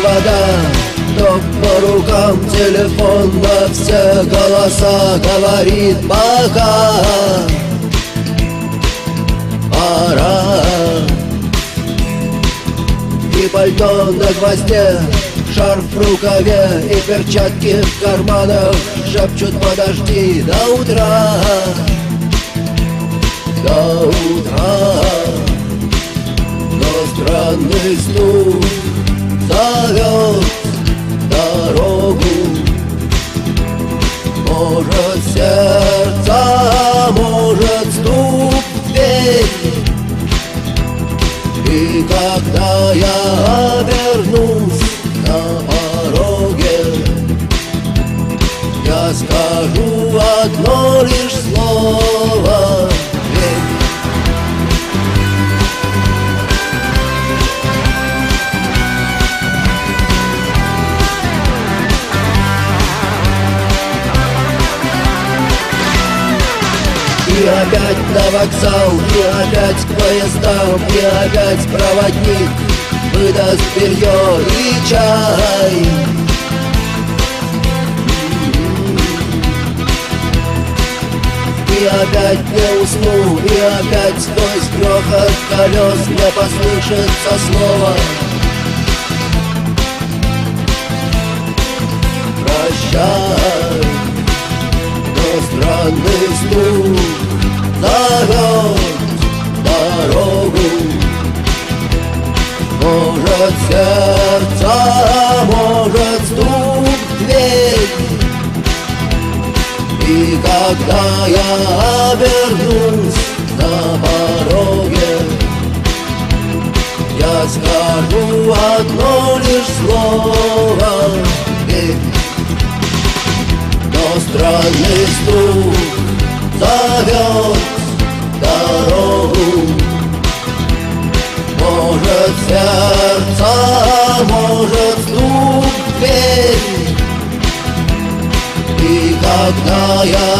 провода, ток по рукам, телефон на все голоса говорит пока. Пора. И пальто на гвозде, шарф в рукаве и перчатки в карманах шепчут: подожди до утра, до утра. Но странный стук зовет дорогу. Может, сердце, может, стук в дверь. И когда я обернусь на пороге, я скажу одно лишь слово: верь. И опять на вокзал, и опять к поездам, и опять проводник выдаст белье и чай. И опять не усну, и опять сквозь грохот колес не послышится слова: прощай. Но странный стук зовет дорогу. Может, сердце, может, стук в дверь. И когда я обернусь на пороге, я скажу одно лишь слово: верь. Но странный стук зовет дорогу. Может, сердце, может, стук в дверь. И когда я